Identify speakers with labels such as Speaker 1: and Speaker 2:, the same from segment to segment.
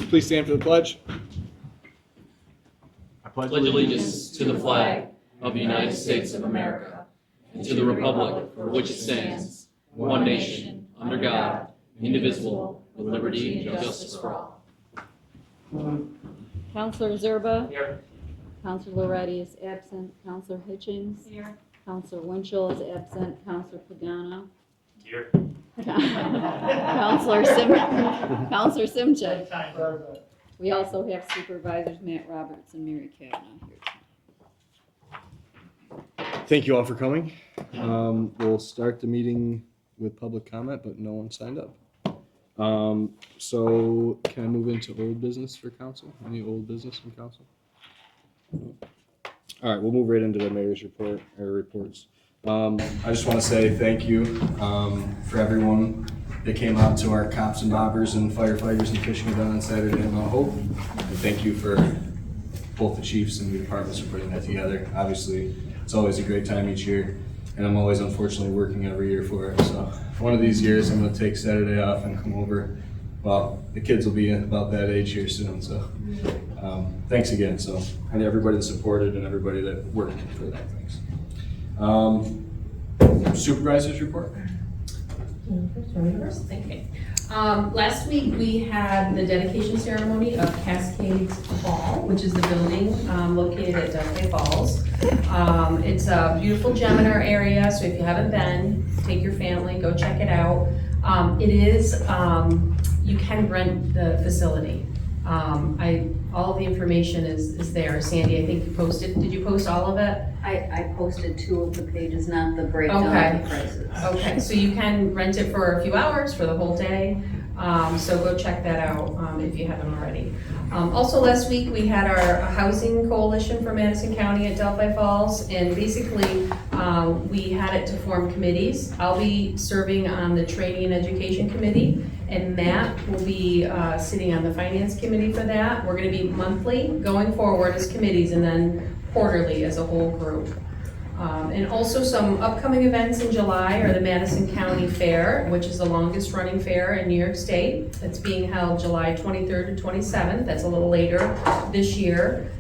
Speaker 1: please stand for the pledge.
Speaker 2: I pledge allegiance to the flag of the United States of America and to the republic for which it stands, one nation, under God, indivisible, with liberty and justice for all.
Speaker 3: Counselor Zerba.
Speaker 2: Here.
Speaker 3: Counselor Loretti is absent. Counselor Hitchings.
Speaker 4: Here.
Speaker 3: Counselor Winchell is absent. Counselor Pagano.
Speaker 2: Here.
Speaker 3: Counselor Simchik. We also have Supervisors Matt Roberts and Mary Kavanaugh here.
Speaker 1: Thank you all for coming. We'll start the meeting with public comment, but no one signed up. So can I move into old business for council? Any old business from council? All right, we'll move right into the mayor's report or reports. I just want to say thank you for everyone that came out to our cops and mobbers and firefighters and fishing event on Saturday in Mount Hope. And thank you for both the chiefs and the departments for putting that together. Obviously, it's always a great time each year, and I'm always unfortunately working every year for it. So one of these years I'm going to take Saturday off and come over. Well, the kids will be about that age here soon, so thanks again. So, and everybody that supported and everybody that worked for that, thanks. Supervisor's report.
Speaker 4: Okay. Last week we had the dedication ceremony of Cascades Hall, which is the building located at Delphi Falls. It's a beautiful gem in our area, so if you haven't been, take your family, go check it out. It is, you can rent the facility. All of the information is there. Sandy, I think you posted, did you post all of it?
Speaker 5: I posted 2 of the pages, not the breakdown
Speaker 4: Okay.
Speaker 5: of the prices.
Speaker 4: Okay, so you can rent it for a few hours, for the whole day. So go check that out if you haven't already. Also last week, we had our housing coalition for Madison County at Delphi Falls, and basically we had it to form committees. I'll be serving on the training and education committee, and Matt will be sitting on the finance committee for that. We're gonna be monthly going forward as committees, and then quarterly as a whole group. And also some upcoming events in July are the Madison County Fair, which is the longest running fair in New York State. It's being held July 23rd to 27th. That's a little later this year.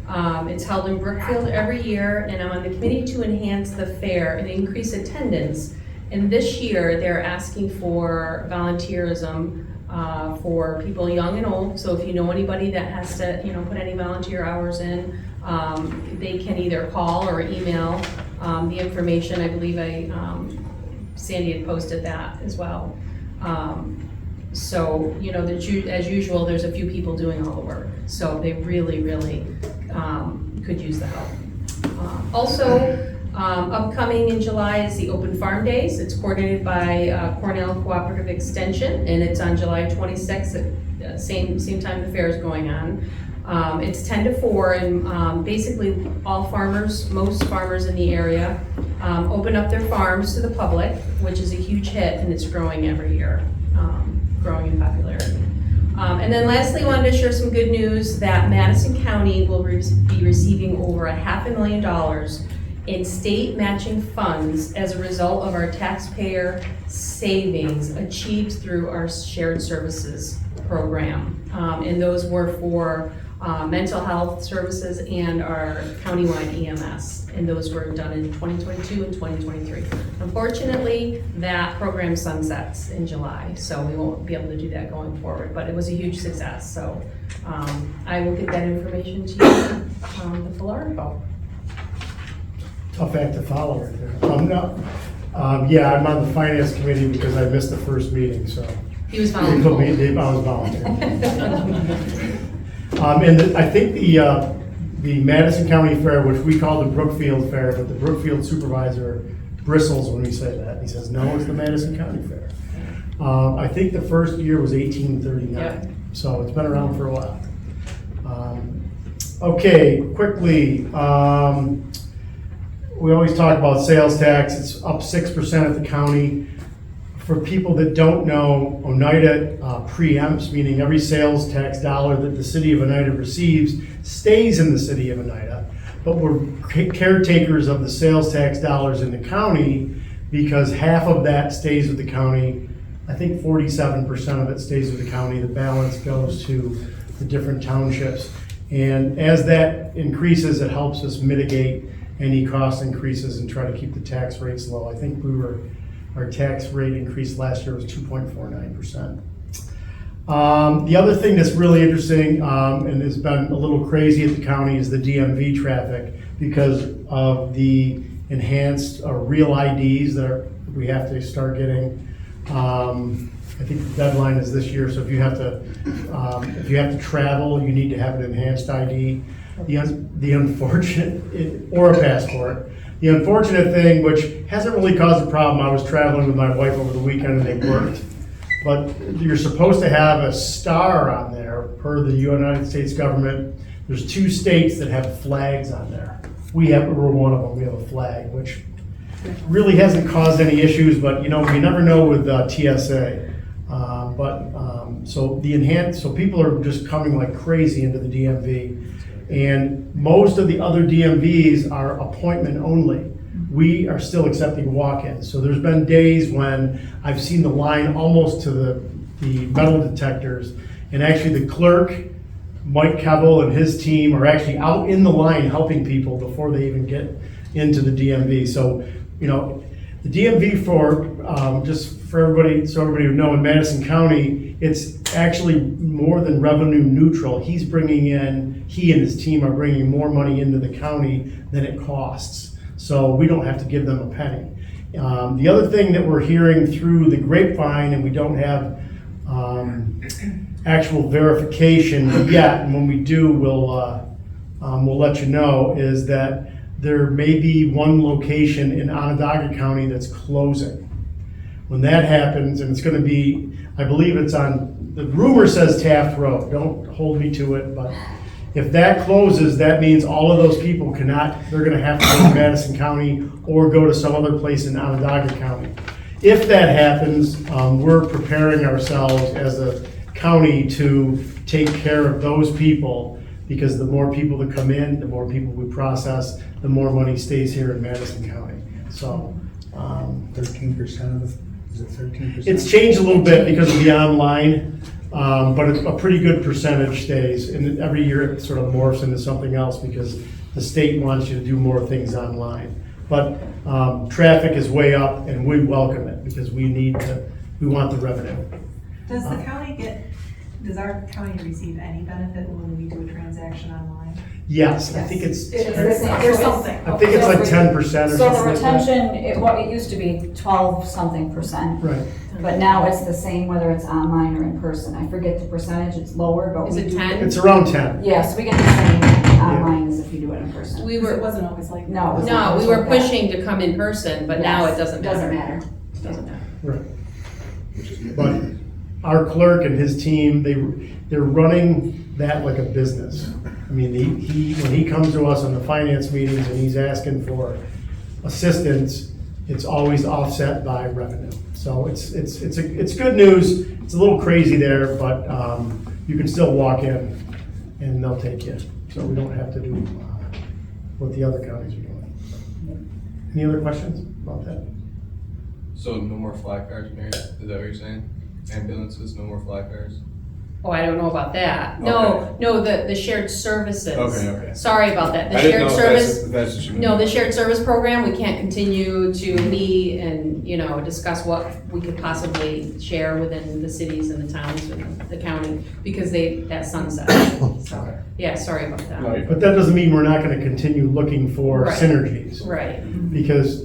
Speaker 4: It's held in Brookfield every year, and I'm on the committee to enhance the fair and increase attendance. And this year, they're asking for volunteerism for people young and old. So if you know anybody that has to, put any volunteer hours in, they can either call or email the information. I believe Sandy had posted that as well. So, as usual, there's a few people doing all the work. So they really, really could use the help. Upcoming in July is the Open Farm Days. It's coordinated by Cornell Cooperative Extension, and it's on July 26th at same time the fair is going on. It's 10 to 4, and basically most farmers in the area open up their farms to the public, which is a huge hit, and it's growing every year, growing in popularity. And then lastly, I wanted to share some good news that Madison County will be receiving over $500,000 in state matching funds as a result of our taxpayer savings achieved through our shared services program. And those were for mental health services and our countywide EMS, and those were done in 2022 and 2023. Unfortunately, that program sunsets in July, so we won't be able to do that going forward, but it was a huge success, so I will get that information to you, the full article.
Speaker 6: Tough act to follow right there. Yeah, I'm on the finance committee because I missed the first meeting, so.
Speaker 4: He was
Speaker 6: I was
Speaker 4: volunteering.
Speaker 6: volunteering. I think the Madison County Fair, which we call the Brookfield Fair, but the Brookfield supervisor bristles when we say that. He says, no, it's the Madison County Fair. I think the first year was 1839,
Speaker 4: Yep.
Speaker 6: so it's been around for a while. Okay, quickly, we always talk about sales tax. It's up 6% at the county. For people that don't know, Oneida preempts, meaning every sales tax dollar that the city of Oneida receives stays in the city of Oneida. But we're caretakers of the sales tax dollars in the county because half of that stays with the county. I think 47% of it stays with the county. The balance goes to the different townships. And as that increases, it helps us mitigate any cost increases and try to keep the tax rates low. I think our tax rate increase last year was 2.49%. The other thing that's really interesting, and has been a little crazy at the county, is the DMV traffic because of the enhanced real IDs that we have to start getting. I think the deadline is this year, so if you have to travel, you need to have an enhanced ID. The unfortunate, or a passport. The unfortunate thing, which hasn't really caused a problem, I was traveling with my wife over the weekend and they worked. But you're supposed to have a star on there per the United States government. There's 2 states that have flags on there. We're one of them, we have a flag, which really hasn't caused any issues, but you never know with TSA. So people are just coming like crazy into the DMV. And most of the other DMVs are appointment only. We are still accepting walk-ins. So there's been days when I've seen the line almost to the metal detectors, and actually the clerk, Mike Kevel, and his team are actually out in the line helping people before they even get into the DMV. So, the DMV just for everybody, so everybody would know, in Madison County, it's actually more than revenue neutral. He and his team are bringing more money into the county than it costs. So we don't have to give them a penny. The other thing that we're hearing through the grapevine, and we don't have actual verification yet, and when we do, we'll let you know, is that there may be one location in Onondaga County that's closing. When that happens, and it's going to be, I believe it's on, the rumor says Taft Road, don't hold me to it, but if that closes, that means all of those people they're going to have to go to Madison County or go to some other place in Onondaga County. If that happens, we're preparing ourselves as a county to take care of those people, because the more people that come in, the more people we process, the more money stays here in Madison County. So
Speaker 7: 13% of the, is it 13%?
Speaker 6: it's changed a little bit because of the online, but a pretty good percentage stays. And every year it sort of morphs into something else because the state wants you to do more things online. But traffic is way up, and we welcome it because we want the revenue.
Speaker 8: Does our county receive any benefit when we do a transaction online?
Speaker 6: Yes, I think it's,
Speaker 8: There's something.
Speaker 6: I think it's like 10% or
Speaker 9: So the
Speaker 6: something like that.
Speaker 9: retention, it used to be 12-something%,
Speaker 6: Right.
Speaker 9: but now it's the same whether it's online or in person. I forget the percentage, it's lower, but
Speaker 4: Is
Speaker 9: we
Speaker 4: it
Speaker 9: do.
Speaker 4: 10?
Speaker 6: It's around 10.
Speaker 9: Yes, we get the same online as if you do it in person.
Speaker 4: We
Speaker 8: It
Speaker 4: were,
Speaker 8: wasn't always like that.
Speaker 9: No, it was
Speaker 4: no,
Speaker 9: not
Speaker 4: we
Speaker 9: always
Speaker 4: were
Speaker 9: like that.
Speaker 4: pushing to come in person, but now it
Speaker 9: Yes,
Speaker 4: doesn't matter.
Speaker 9: Doesn't matter.
Speaker 6: Right. But our clerk and his team, they're running that like a business. I mean, when he comes to us on the finance meetings and he's asking for assistance, it's always offset by revenue. So it's good news. It's a little crazy there, but you can still walk in and they'll take you. So we don't have to do what the other counties are doing. Any other questions about that?
Speaker 1: So no more flat cars, Mary? Is that what you're saying? Ambulances, no more flat cars?
Speaker 4: Oh, I don't know about that.
Speaker 1: Okay.
Speaker 4: No, the shared services.
Speaker 1: Okay.
Speaker 4: Sorry about that. The
Speaker 1: I didn't
Speaker 4: shared
Speaker 1: know
Speaker 4: service.
Speaker 1: if that's what you meant.
Speaker 4: No, the shared service program, we can't continue to meet and, discuss what we could possibly share within the cities and the towns and the county, because that sunset. So, yeah, sorry about
Speaker 1: No,
Speaker 4: that.
Speaker 1: you're
Speaker 6: But that doesn't mean we're not gonna continue looking for
Speaker 4: Right.
Speaker 6: synergies.
Speaker 4: Right.
Speaker 6: Because,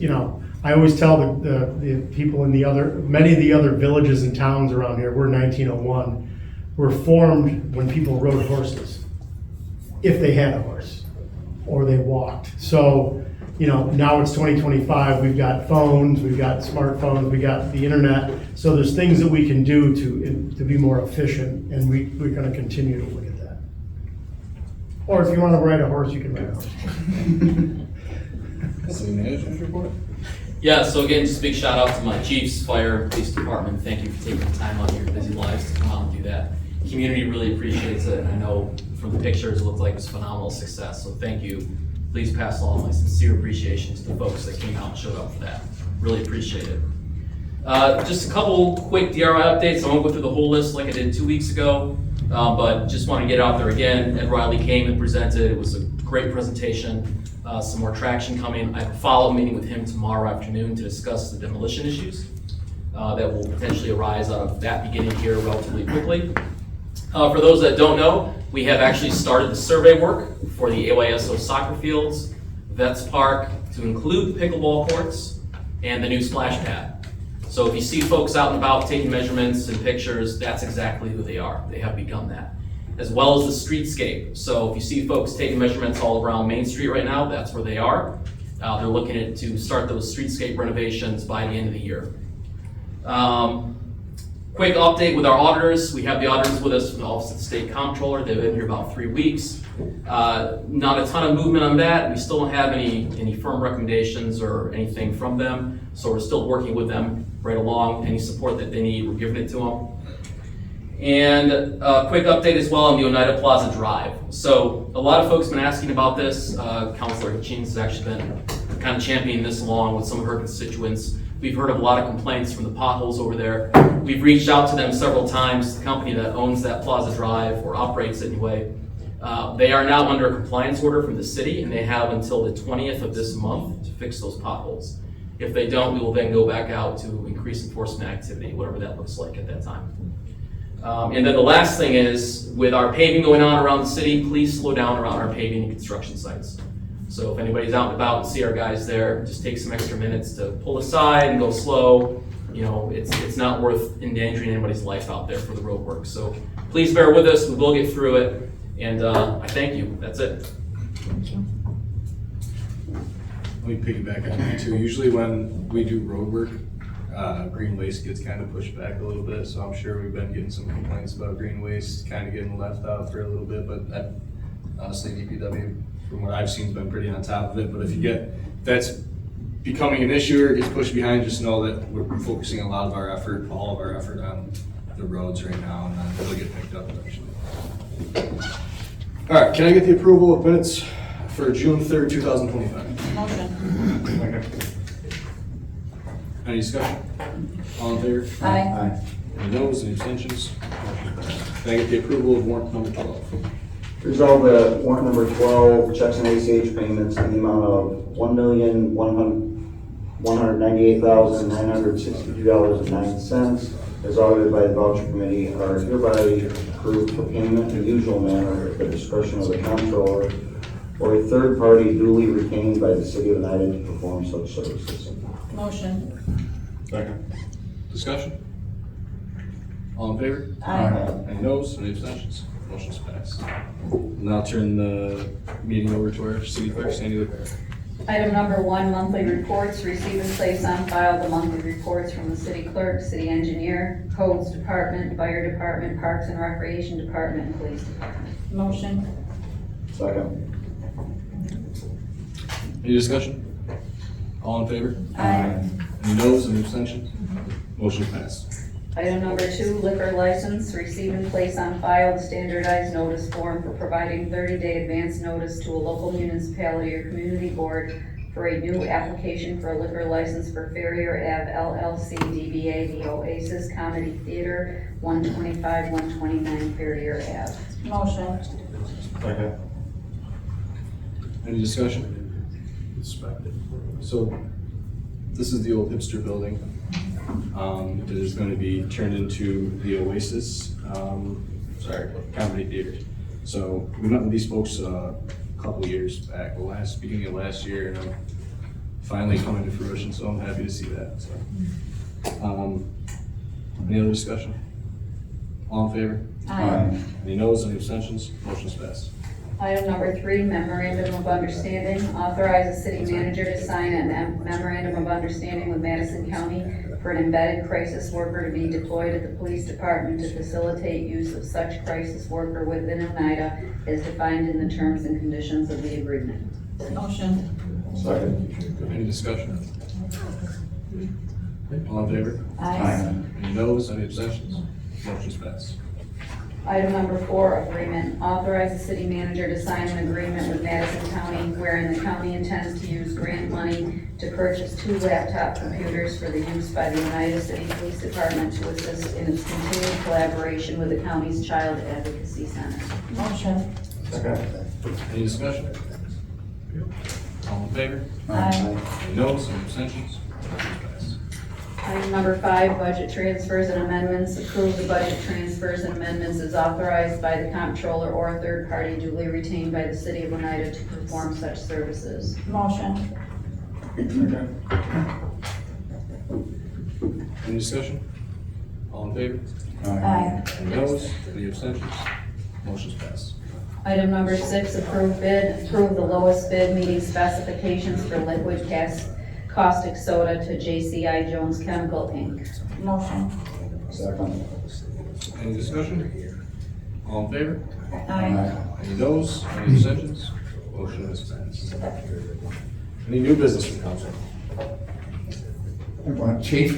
Speaker 6: I always tell the people in many of the other villages and towns around here, we're 1901, were formed when people rode horses, if they had a horse, or they walked. So, now it's 2025, we've got phones, we've got smartphones, we got the internet, so there's things that we can do to be more efficient, and we're gonna continue to look at that. Or if you wanna ride a horse, you can ride a horse.
Speaker 7: City manager's report?
Speaker 2: Yeah, so again, just a big shout out to my chiefs, fire, police department. Thank you for taking the time out of your busy lives to come out and do that. Community really appreciates it. I know from the pictures, it looked like it was phenomenal success, so thank you. Please pass along my sincere appreciation to the folks that came out and showed up for that. Really appreciate it. Just a couple quick DRI updates. I won't go through the whole list like I did 2 weeks ago, but just want to get out there again. Ed Riley came and presented. It was a great presentation. Some more traction coming. I have a follow-up meeting with him tomorrow afternoon to discuss the demolition issues that will potentially arise out of that beginning here relatively quickly. For those that don't know, we have actually started the survey work for the AYSO soccer fields, Vets Park, to include the pickleball courts and the new splash pad. So if you see folks out and about taking measurements and pictures, that's exactly who they are. They have begun that. As well as the streetscape. So if you see folks taking measurements all around Main Street right now, that's where they are. They're looking to start those streetscape renovations by the end of the year. Quick update with our auditors. We have the auditors with us from the Office of the State Comptroller. They've been here about 3 weeks. Not a ton of movement on that. We still don't have any firm recommendations or anything from them. So we're still working with them right along. Any support that they need, we're giving it to them. And a quick update as well on the Oneida Plaza Drive. So a lot of folks have been asking about this. Councilor Hitchens has actually been kind of championing this along with some of her constituents. We've heard of a lot of complaints from the potholes over there. We've reached out to them several times, the company that owns that Plaza Drive, or operates it anyway. They are now under a compliance order from the city, and they have until the 20th of this month to fix those potholes. If they don't, we will then go back out to increase enforcement activity, whatever that looks like at that time. And then the last thing is, with our paving going on around the city, please slow down around our paving and construction sites. So if anybody's out and about and see our guys there, just take some extra minutes to pull aside and go slow. You know, it's not worth endangering anybody's life out there for the road work. So please bear with us, we will get through it. And I thank you, that's it.
Speaker 1: Let me piggyback on that too. Usually when we do road work, green waste gets kind of pushed back a little bit, so I'm sure we've been getting some complaints about green waste kind of getting left out for a little bit, but honestly, DPW, from what I've seen, has been pretty on top of it. But if that's becoming an issue or gets pushed behind, just know that we're focusing a lot of our effort, all of our effort on the roads right now, and then it'll get picked up eventually. All right, can I get the approval of minutes for June 3rd, 2025?
Speaker 3: Motion.
Speaker 1: Any discussion? All in favor?
Speaker 3: Aye.
Speaker 1: Any noes, any abstentions? Can I get the approval of warrant number 12?
Speaker 10: Resolve that warrant number 12, checks and ACH payments in the amount of $1,198,962.09 as audited by the voucher committee are hereby approved for payment in the usual manner at the discretion of the comptroller or a third party duly retained by the city of Oneida to perform such services.
Speaker 3: Motion.
Speaker 1: Second. Discussion? All in favor?
Speaker 3: Aye.
Speaker 1: Any noes, any abstentions? Motion's passed. Now turn the meeting over to our city clerk, Sandy LeBear.
Speaker 5: Item number 1, monthly reports. Receive and place on file the monthly reports from the city clerk, city engineer, codes department, fire department, parks and recreation department, and police department.
Speaker 3: Motion.
Speaker 10: Second.
Speaker 1: Any discussion? All in favor?
Speaker 3: Aye.
Speaker 1: Any noes, any abstentions? Motion passed.
Speaker 5: Item number 2, liquor license. Receive and place on file the standardized notice form for providing 30-day advance notice to a local municipality or community board for a new application for a liquor license for Ferrier Ave LLC DBA The Oasis Comedy Theater, 125-129 Ferrier Ave.
Speaker 3: Motion.
Speaker 1: Okay. Any discussion? So, this is the old hipster building. It is going to be turned into the Oasis, Comedy Theater. So, we met with these folks a couple years back, beginning of last year, and I'm finally coming to fruition, so I'm happy to see that. So, any other discussion? All in favor?
Speaker 3: Aye.
Speaker 1: Any noes, any abstentions? Motion's passed.
Speaker 5: Item number 3, memorandum of understanding. Authorize the city manager to sign a memorandum of understanding with Madison County for an embedded crisis worker to be deployed at the police department to facilitate use of such crisis worker within Oneida as defined in the terms and conditions of the agreement.
Speaker 3: Motion.
Speaker 10: Second.
Speaker 1: Any discussion? All in favor?
Speaker 3: Aye.
Speaker 1: Any noes, any abstentions? Motion's passed.
Speaker 5: Item number 4, agreement. Authorize the city manager to sign an agreement with Madison County wherein the county intends to use grant money to purchase 2 laptop computers for the use by the United City Police Department to assist in its continued collaboration with the county's Child Advocacy Center.
Speaker 9: Motion.
Speaker 1: Any discussion? All in favor?
Speaker 9: Aye.
Speaker 1: Any noes, any abstentions? Motion passed.
Speaker 5: Item number 5, budget transfers and amendments. Approve the budget transfers and amendments as authorized by the comptroller or a third party duly retained by the city of Oneida to perform such services.
Speaker 9: Motion.
Speaker 1: Any discussion? All in favor?
Speaker 9: Aye.
Speaker 1: Any noes, any abstentions? Motion's passed.
Speaker 5: Item number 6, approve bid. Approve the lowest bid meeting specifications for liquid caustic soda to JCI Jones Chemical, Inc.
Speaker 9: Motion.
Speaker 10: Second.
Speaker 1: Any discussion? All in favor?
Speaker 9: Aye.
Speaker 1: Any noes, any abstentions? Motion is passed. Any new business from council?
Speaker 11: Chief,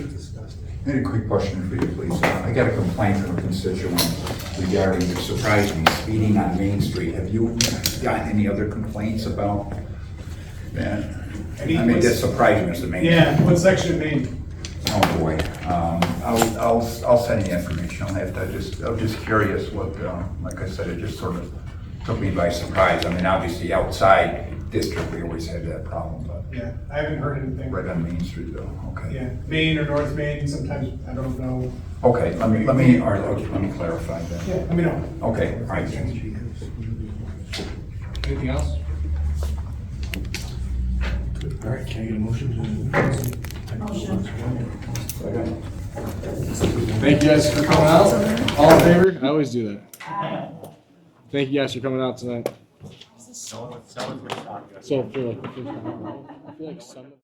Speaker 11: I had a quick question for you, please. I got a complaint from a constituent regarding, it surprised me, speeding on Main Street. Have you gotten any other complaints about that? I mean, that surprised me, Mr. Main.
Speaker 6: Yeah, what section of Maine?
Speaker 11: Oh, boy. I'll send you information. I'm just curious what, like I said, it just sort of took me by surprise. I mean, obviously, outside district, we always had that problem, but
Speaker 6: Yeah, I haven't heard anything.
Speaker 11: right on Main Street, though, okay.
Speaker 6: Yeah, Maine or North Maine, sometimes, I don't know.
Speaker 11: Okay, let me clarify that.
Speaker 6: Yeah, let me know.
Speaker 11: Okay, all right.
Speaker 1: Anything else? All right, can I get a motion? Thank you guys for coming out. All in favor? I always do that. Thank you guys for coming out tonight. So for like the first time, I feel like some.